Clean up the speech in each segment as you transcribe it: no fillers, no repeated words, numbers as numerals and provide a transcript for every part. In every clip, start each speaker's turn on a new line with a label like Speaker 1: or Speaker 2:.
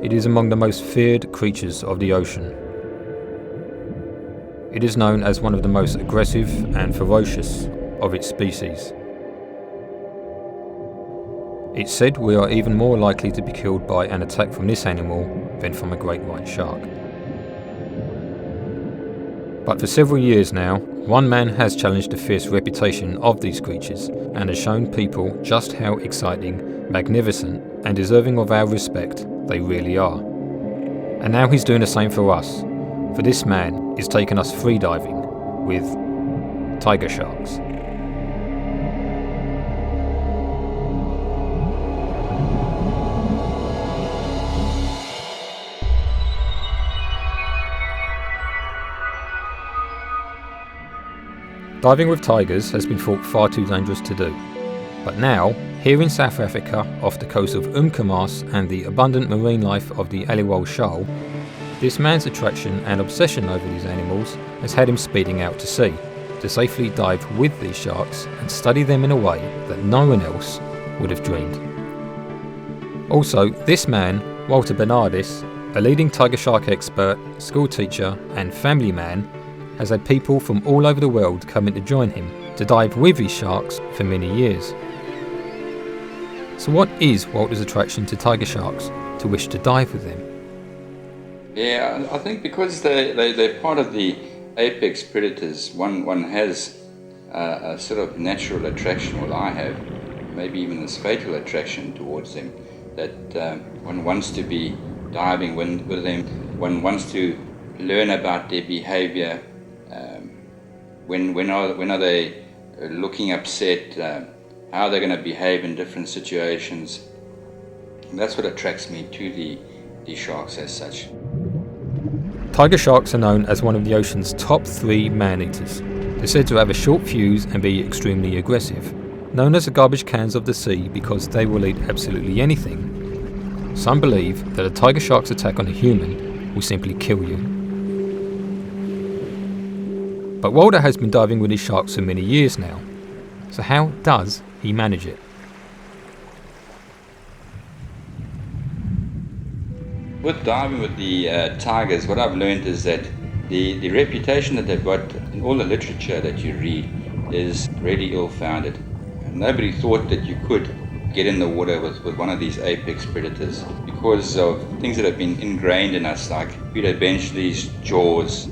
Speaker 1: It is among the most feared creatures of the ocean. It is known as one of the most aggressive and ferocious of its species. It's said we are even more likely to be killed by an attack from this animal than from a great white shark. But for several years now, one man has challenged the fierce reputation of these creatures and has shown people just how exciting, magnificent and deserving of our respect they really are. And now he's doing the same for us, for this man is taking us freediving with tiger sharks. Diving with tigers has been thought far too dangerous to do, but now, here in South Africa, off the coast of Umkomaas and the abundant marine life of the Aliwal Shoal, this man's attraction and obsession over these animals has had him speeding out to sea, to safely dive with these sharks and study them in a way that no one else would have dreamed. Also, this man, Walter Bernardis, a leading tiger shark expert, school teacher and family man, has had people from all over the world coming to join him to dive with these sharks for many years. So what is Walter's attraction to tiger sharks to wish to dive with them?
Speaker 2: Yeah, I think because they're part of the apex predators, one has a sort of natural attraction, well I have, maybe even a fatal attraction towards them, that one wants to be diving with them, one wants to learn about their behaviour. When are they looking upset, how they're going to behave in different situations. And that's what attracts me to the sharks as such.
Speaker 1: Tiger sharks are known as one of the ocean's top 3 man-eaters. They're said to have a short fuse and be extremely aggressive, known as the garbage cans of the sea because they will eat absolutely anything. Some believe that a tiger shark's attack on a human will simply kill you. But Walter has been diving with his sharks for many years now, so how does he manage it?
Speaker 2: With diving with the tigers, what I've learned is that the reputation that they've got in all the literature that you read is really ill-founded. Nobody thought that you could get in the water with one of these apex predators because of things that have been ingrained in us, like Peter Benchley's Jaws.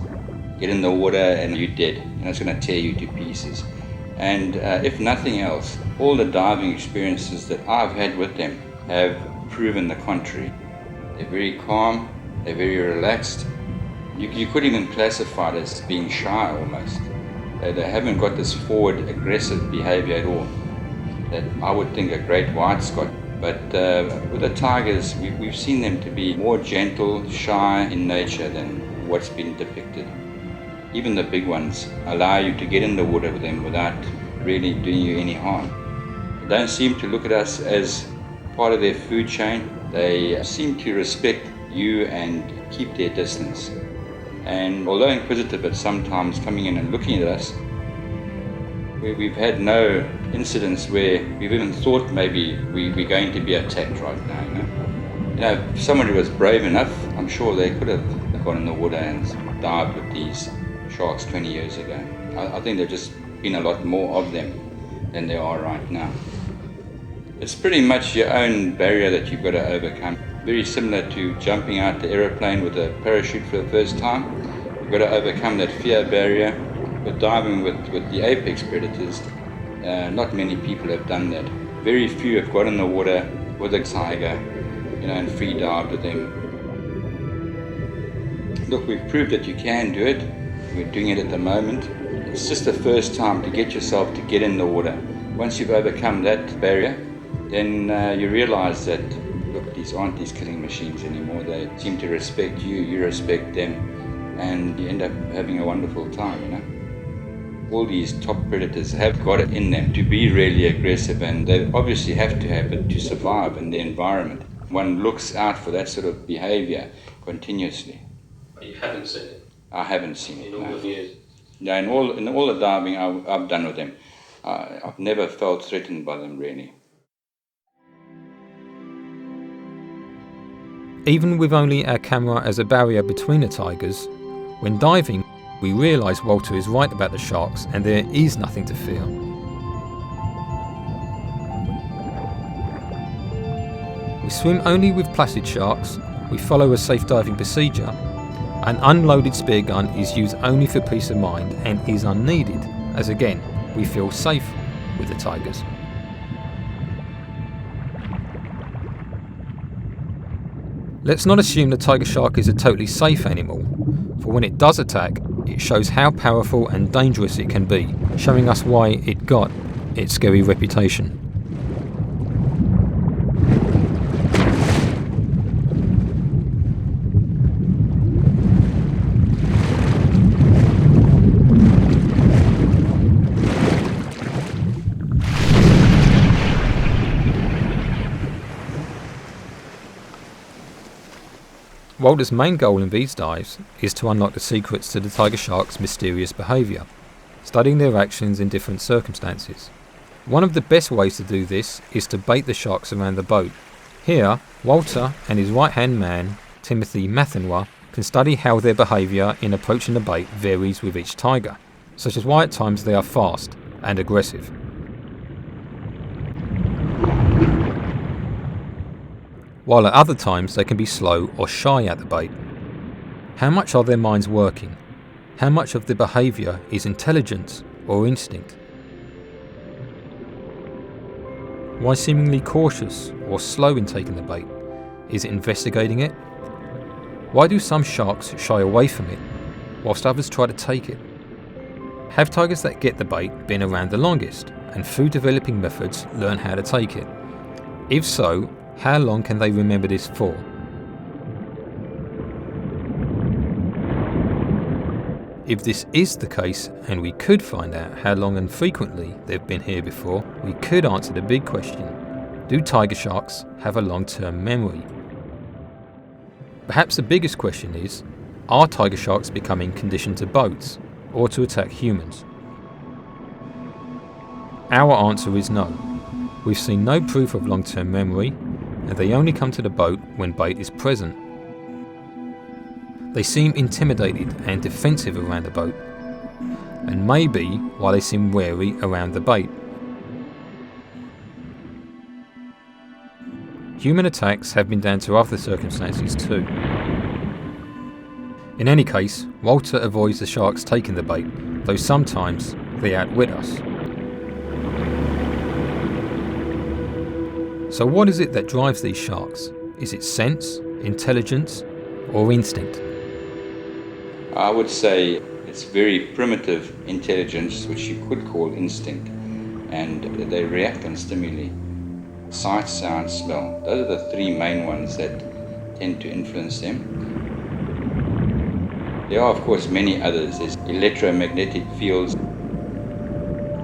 Speaker 2: Get in the water and you're dead, and it's going to tear you to pieces. And if nothing else, all the diving experiences that I've had with them have proven the contrary. They're very calm, they're very relaxed. You could even classify it as being shy almost. They haven't got this forward aggressive behavior at all that I would think a great white's got. But with the tigers, we've seen them to be more gentle, shy in nature than what's been depicted. Even the big ones allow you to get in the water with them without really doing you any harm. They don't seem to look at us as part of their food chain. They seem to respect you and keep their distance. And although inquisitive at sometimes coming in and looking at us, we've had no incidents where we've even thought maybe we're going to be attacked right now. If somebody was brave enough, I'm sure they could have gone in the water and dived with these sharks 20 years ago. I think there's just been a lot more of them than there are right now. It's pretty much your own barrier that you've got to overcome. Very similar to jumping out the aeroplane with a parachute for the first time. You've got to overcome that fear barrier. With diving with the apex predators, not many people have done that. Very few have got in the water with a tiger, and free dived with them. Look, we've proved that you can do it. We're doing it at the moment. It's just the first time to get yourself to get in the water. Once you've overcome that barrier, then you realize that, look, these aren't these killing machines anymore. They seem to respect you, you respect them, and you end up having a wonderful time, All these top predators have got it in them to be really aggressive, and they obviously have to have it to survive in the environment. One looks out for that sort of behavior continuously.
Speaker 1: You haven't seen it?
Speaker 2: I haven't seen it.
Speaker 1: In all the years?
Speaker 2: No, in all the diving I've done with them, I've never felt threatened by them really.
Speaker 1: even with only our camera as a barrier between the tigers, when diving, we realise Walter is right about the sharks and there is nothing to fear. We swim only with placid sharks, we follow a safe diving procedure, an unloaded spear gun is used only for peace of mind and is unneeded, as again, we feel safe with the tigers. Let's not assume the tiger shark is a totally safe animal, for when it does attack, it shows how powerful and dangerous it can be, showing us why it got its scary reputation. Walter's main goal in these dives is to unlock the secrets to the tiger shark's mysterious behaviour, studying their actions in different circumstances. One of the best ways to do this is to bait the sharks around the boat. Here, Walter and his right-hand man, Timothy Mathenois, can study how their behaviour in approaching the bait varies with each tiger, such as why at times they are fast and aggressive. While at other times they can be slow or shy at the bait. How much are their minds working? How much of their behaviour is intelligence or instinct? Why seemingly cautious or slow in taking the bait? Is it investigating it? Why do some sharks shy away from it, whilst others try to take it? Have tigers that get the bait been around the longest, and through developing methods learn how to take it? If so, how long can they remember this for? If this is the case, and we could find out how long and frequently they've been here before, we could answer the big question: do tiger sharks have a long-term memory? Perhaps the biggest question is, are tiger sharks becoming conditioned to boats, or to attack humans? Our answer is no. We've seen no proof of long-term memory, and they only come to the boat when bait is present. They seem intimidated and defensive around the boat, and maybe why they seem wary around the bait. Human attacks have been down to other circumstances too. In any case, Walter avoids the sharks taking the bait, though sometimes they outwit us. So what is it that drives these sharks? Is it sense, intelligence, or instinct?
Speaker 2: I would say it's very primitive intelligence, which you could call instinct, and they react on stimuli. Sight, sound, smell. Those are the three main ones that tend to influence them. There are, of course, many others. There's electromagnetic fields.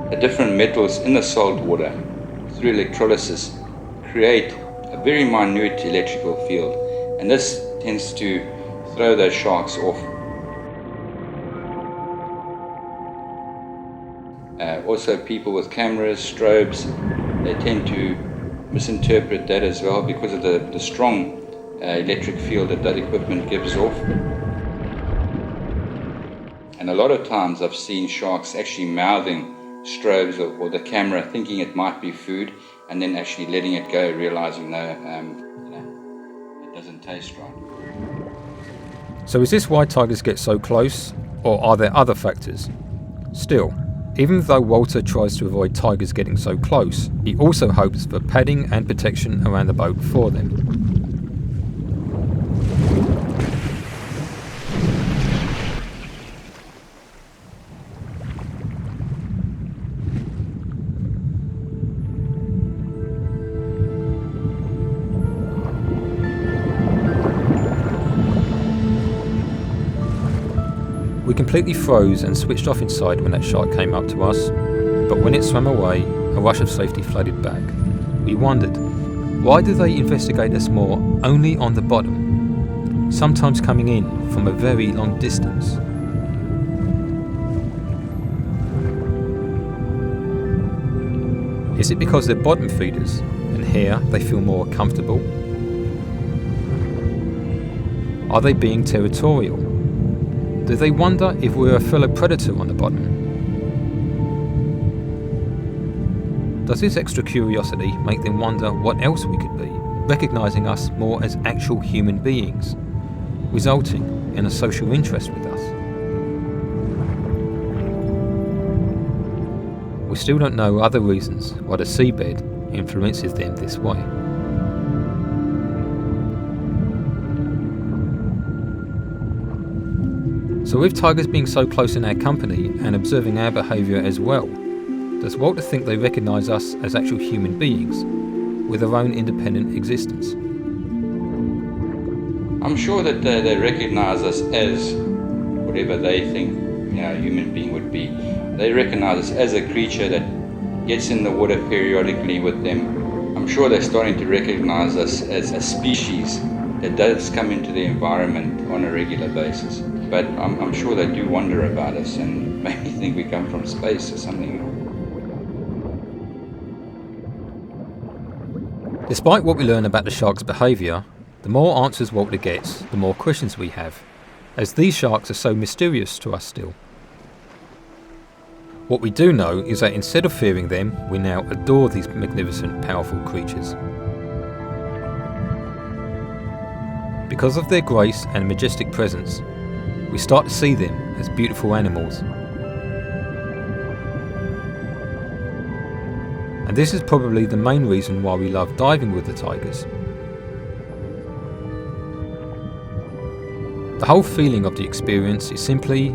Speaker 2: The different metals in the salt water, through electrolysis, create a very minute electrical field, and this tends to throw those sharks off. Also, people with cameras, strobes, they tend to misinterpret that as well because of the strong electric field that equipment gives off. And a lot of times I've seen sharks actually mouthing strobes or the camera, thinking it might be food, and then actually letting it go, realizing no, it doesn't taste right.
Speaker 1: So is this why tigers get so close, or are there other factors? Still, even though Walter tries to avoid tigers getting so close, he also hopes for padding and protection around the boat for them. We completely froze and switched off inside when that shark came up to us, but when it swam away, a rush of safety flooded back. We wondered, why do they investigate us more only on the bottom, sometimes coming in from a very long distance? Is it because they're bottom feeders, and here they feel more comfortable? Are they being territorial? Do they wonder if we're a fellow predator on the bottom? Does this extra curiosity make them wonder what else we could be, recognising us more as actual human beings, resulting in a social interest with us? We still don't know other reasons why the seabed influences them this way. So with tigers being so close in our company and observing our behaviour as well, does Walter think they recognise us as actual human beings with our own independent existence?
Speaker 2: I'm sure that they recognise us as whatever they think a human being would be. They recognise us as a creature that gets in the water periodically with them. I'm sure they're starting to recognise us as a species that does come into the environment on a regular basis. But I'm sure they do wonder about us and maybe think we come from space or something.
Speaker 1: Despite what we learn about the shark's behaviour, the more answers Walter gets, the more questions we have, as these sharks are so mysterious to us still. What we do know is that instead of fearing them, we now adore these magnificent, powerful creatures. Because of their grace and majestic presence, we start to see them as beautiful animals. And this is probably the main reason why we love diving with the tigers. The whole feeling of the experience is simply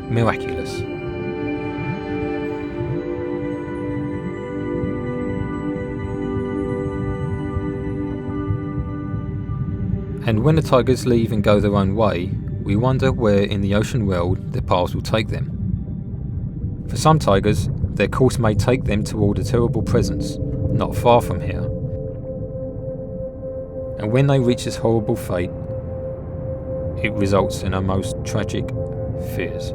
Speaker 1: miraculous. And when the tigers leave and go their own way, we wonder where in the ocean world their paths will take them. For some tigers, their course may take them toward a terrible presence not far from here. And when they reach this horrible fate, it results in our most tragic fears.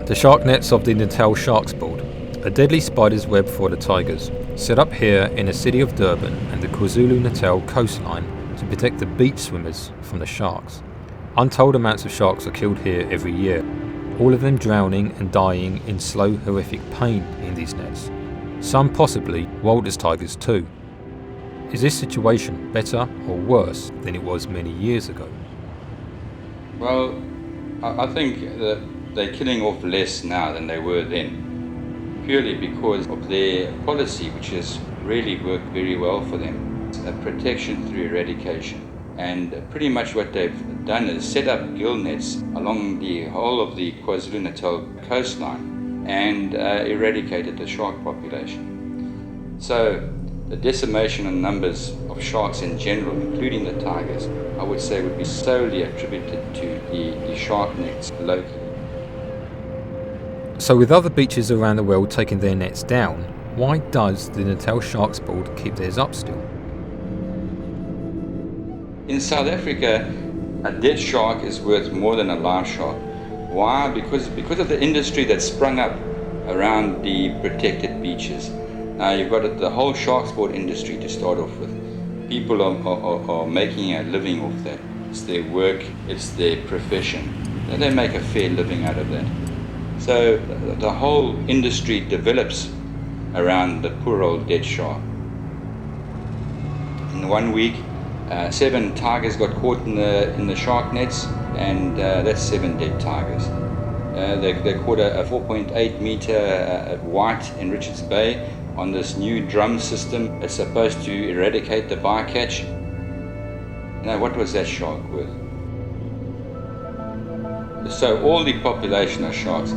Speaker 1: The shark nets of the Natal Sharks Board, a deadly spider's web for the tigers, set up here in the city of Durban and the KwaZulu-Natal coastline to protect the beach swimmers from the sharks. Untold amounts of sharks are killed here every year, all of them drowning and dying in slow, horrific pain in these nets. Some possibly Walter's tigers too. Is this situation better or worse than it was many years ago?
Speaker 2: Well, I think that they're killing off less now than they were then, purely because of their policy, which has really worked very well for them. It's a protection through eradication. And pretty much what they've done is set up gill nets along the whole of the KwaZulu-Natal coastline and eradicated the shark population. So the decimation in numbers of sharks in general, including the tigers, I would say would be solely attributed to the shark nets locally.
Speaker 1: So with other beaches around the world taking their nets down, why does the Natal Sharks Board keep theirs up still?
Speaker 2: In South Africa, a dead shark is worth more than a live shark. Why? Because of the industry that sprung up around the protected beaches. Now you've got the whole Sharks Board industry to start off with. People are making a living off that. It's their work, it's their profession. And they make a fair living out of that. So the whole industry develops around the poor old dead shark. In 1 week, 7 tigers got caught in the shark nets, and that's 7 dead tigers. They caught a 4.8 meter white in Richards Bay on this new drum system that's supposed to eradicate the bycatch. Now, what was that shark worth? So all the population of sharks,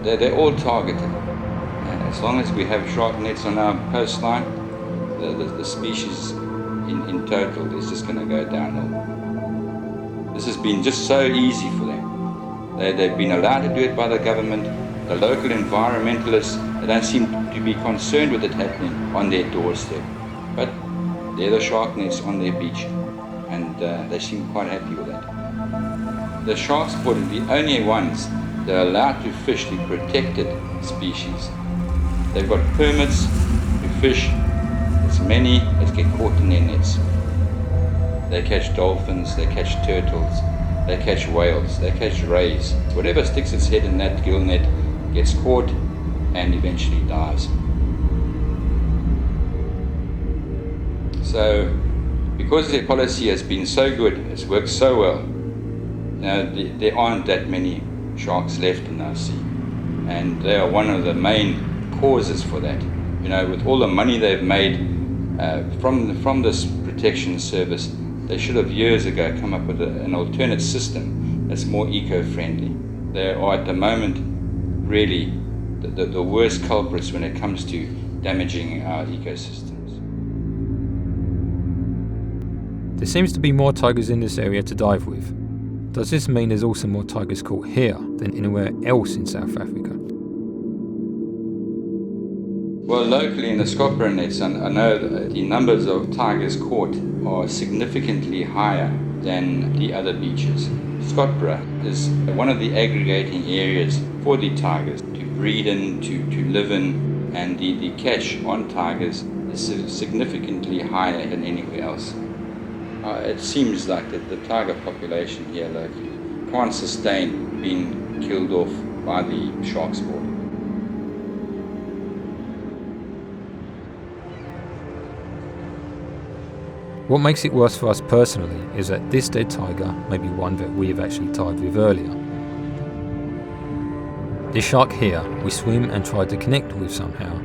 Speaker 2: they're all targeted. And as long as we have shark nets on our coastline, the species in total is just going to go downhill. This has been just so easy for them. They've been allowed to do it by the government. The local environmentalists, they don't seem to be concerned with it happening on their doorstep. But They're the shark nets on their beach, and they seem quite happy with that. The Sharks Board are the only ones that are allowed to fish the protected species. They've got permits to fish as many as get caught in their nets. They catch dolphins, they catch turtles, they catch whales, they catch rays. Whatever sticks its head in that gill net gets caught and eventually dies. So, because their policy has been so good, it's worked so well, there aren't that many sharks left in our sea. And they are one of the main causes for that. With all the money they've made from this protection service, they should have years ago come up with an alternate system that's more eco-friendly. They are at the moment really the worst culprits when it comes to damaging our ecosystems.
Speaker 1: There seems to be more tigers in this area to dive with. Does this mean there's also more tigers caught here than anywhere else in South Africa?
Speaker 2: Well, locally in the Scotland nets, I know that the numbers of tigers caught are significantly higher than the other beaches. Scotland is one of the aggregating areas for the tigers to breed in, to live in, and the catch on tigers is significantly higher than anywhere else. It seems like that the tiger population here locally can't sustain being killed off by the Sharks Board.
Speaker 1: What makes it worse for us personally is that this dead tiger may be one that we have actually tied with earlier. This shark here we swim and try to connect with somehow,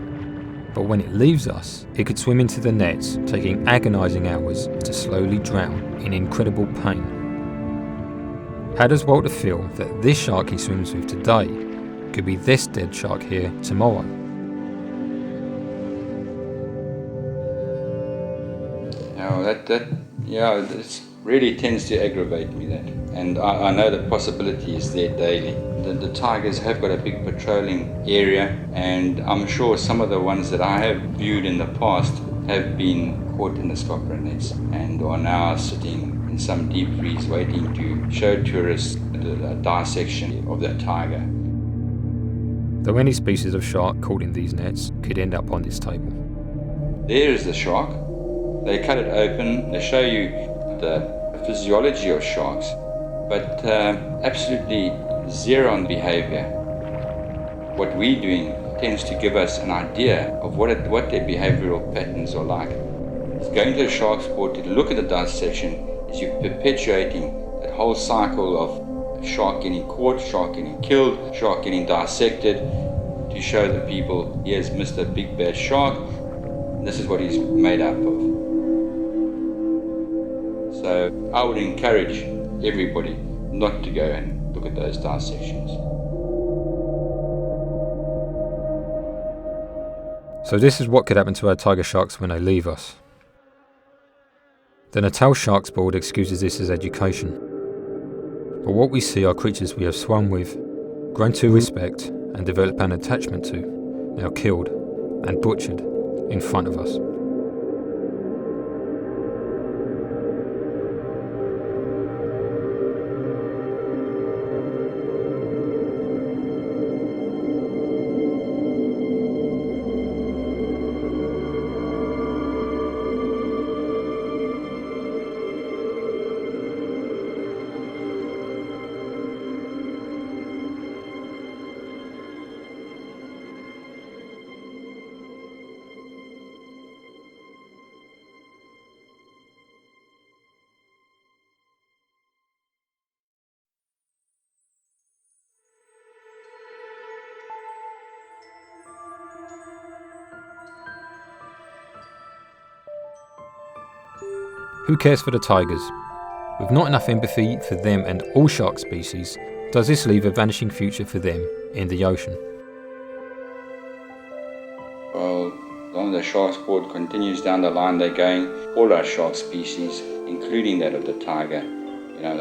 Speaker 1: but when it leaves us, it could swim into the nets, taking agonising hours to slowly drown in incredible pain. How does Walter feel that this shark he swims with today could be this dead shark here tomorrow?
Speaker 2: It really tends to aggravate me, that. And I know the possibility is there daily. The tigers have got a big patrolling area, and I'm sure some of the ones that I have viewed in the past have been caught in the Scotland nets and are now sitting in some deep freeze waiting to show tourists a dissection of that tiger.
Speaker 1: Though any species of shark caught in these nets could end up on this table.
Speaker 2: There is the shark. They cut it open, they show you the physiology of sharks, but absolutely zero on behaviour. What we're doing tends to give us an idea of what their behavioural patterns are like. Going to a shark's board to look at the dissection is you perpetuating that whole cycle of shark getting caught, shark getting killed, shark getting dissected, to show the people, here's Mr. Big Bad Shark, and this is what he's made up of. So I would encourage everybody not to go and look at those dissections.
Speaker 1: So this is what could happen to our tiger sharks when they leave us. The Natal Sharks Board excuses this as education. But what we see are creatures we have swum with, grown to respect and develop an attachment to, now killed and butchered in front of us. Who cares for the tigers? With not enough empathy for them and all shark species, does this leave a vanishing future for them in the ocean?
Speaker 2: Well, as long as the Sharks Board continues down the line they're going, all our shark species, including that of the tiger,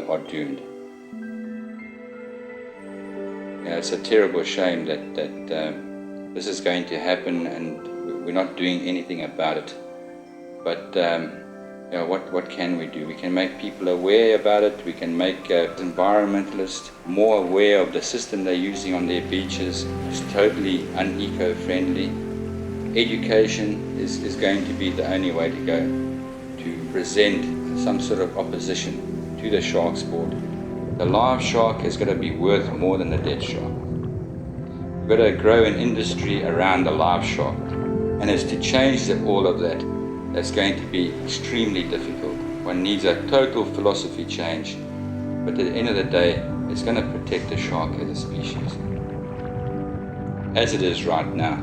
Speaker 2: are doomed. It's a terrible shame that this is going to happen and we're not doing anything about it. But what can we do? We can make people aware about it. We can make environmentalists more aware of the system they're using on their beaches. It's totally un-eco-friendly. Education is going to be the only way to go to present some sort of opposition to the Sharks Board. The live shark is going to be worth more than the dead shark. We've got to grow an industry around the live shark, and it's to change all of that. That's going to be extremely difficult. One needs a total philosophy change, but at the end of the day, it's going to protect the shark as a species. As it is right now,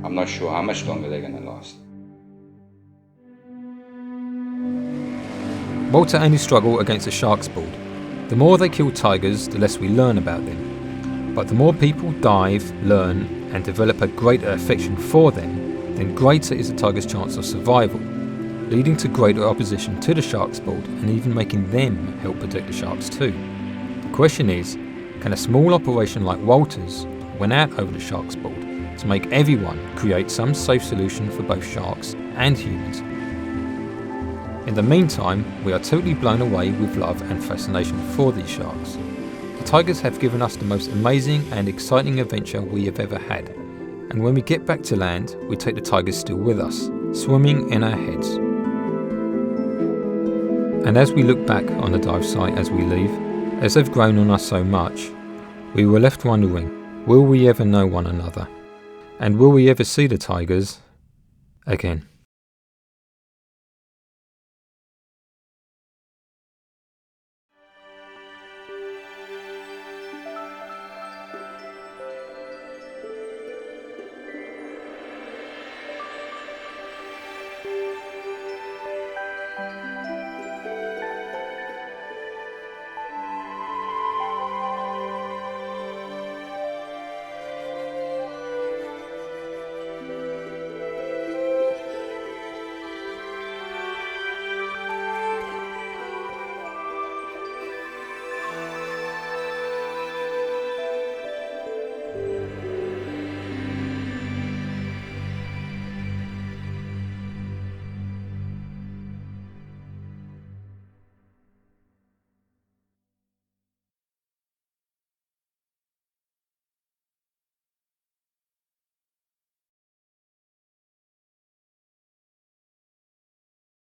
Speaker 2: I'm not sure how much longer they're going to last.
Speaker 1: Walter and his struggle against the Sharks Board. The more they kill tigers, the less we learn about them. But the more people dive, learn, and develop a greater affection for them, then greater is the tiger's chance of survival, leading to greater opposition to the Sharks Board and even making them help protect the sharks too. The question is, can a small operation like Walter's win out over the Sharks Board to make everyone create some safe solution for both sharks and humans? In the meantime, we are totally blown away with love and fascination for these sharks. The tigers have given us the most amazing and exciting adventure we have ever had. And when we get back to land, we take the tigers still with us, swimming in our heads. And as we look back on the dive site as we leave, as they've grown on us so much, we were left wondering, will we ever know one another? And will we ever see the tigers again?